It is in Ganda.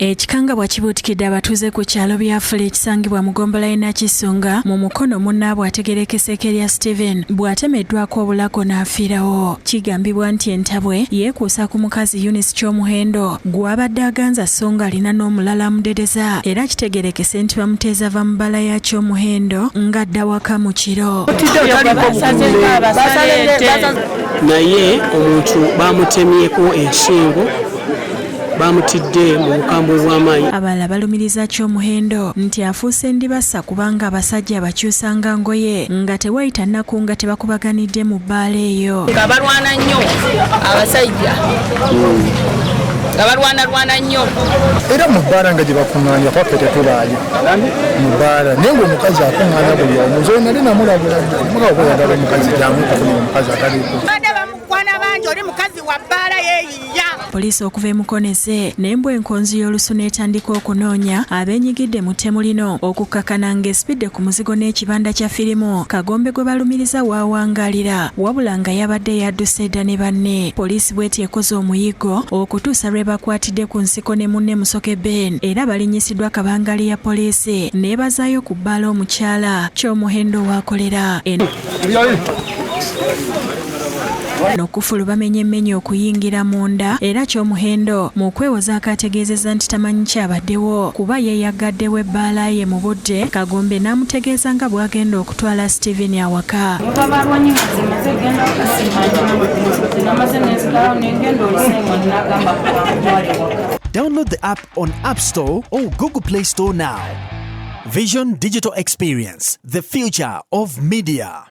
Ekikangabwa kibuutikidde abatuuze ku kyalo byafula ekisangibwa mu Gombola e Nakisunga mu mukono munnaabwe ategerekese Kelya Steven bw'atemeddwako obulago n'afiirawo. Kigambibwa nti entabwe yeekuusa ku mukazi Eunice Kyomuhendo gw'abadde aganza so nga alina n'omulala amudereza, era kitegerekese nti bamuteeza va mu bbala ya Kyomuhendo ng'adda waka mu kiro. Naye omuntu bamutemyeko ensingo bamutidde mu bukambwe bw'amaanyi. Abalala balumiriza Kyomuhendo nti afuuse ndibassa kubanga abasajja bakyusanga ngoye nga tewayita nnaku nga tebakubaganidde mu bbaala eyo. Nga balwana nnyo abasajja nga balwana nnyo era mu bbaala nga gye bakuŋŋaanya kwaffe tetulaayo mu bbaala naye ng'omukazi akuŋŋaanya buli omu nze nali namulabula mukaokweyagala omukazi gyamwekakuni omukazi ataliiko badde bamukwana bangi oli mukazi wa bbaala yeeyiya. Poliisi okuva e Mukoneze n'embwa enkonzi y'olusu n'etandika okunoonya abeenyigidde mu ttemu lino okukkakana ng'espidde ku muzigo n'ekibanda kya firimu Kagombe gwe balumiriza waawangaalira wabula nga yabadde yadduse edda ne banne. Poliisi bw'eti ekoze omuyigo okutuusa lwe bakwatidde ku nsiko ne munne Musoke Ben era balinyisiddwa kabangali ya poliisi n'ebazaayo ku bbaala omukyala Kyomuhendo waakolera. Nokufulu bamenye emmenya okuyingira munda era Kyomuhendo mu kwewoza akategeezezza nti tamanyi kyabaddewo kuba yeeyagaddewo ebbaala ye mu budde. Kagombe n'amutegeeza nga bw'agenda okutwala Steven awaka. Download the app on App Store or Google Play Store now. Vision Digital Experience, the future of media.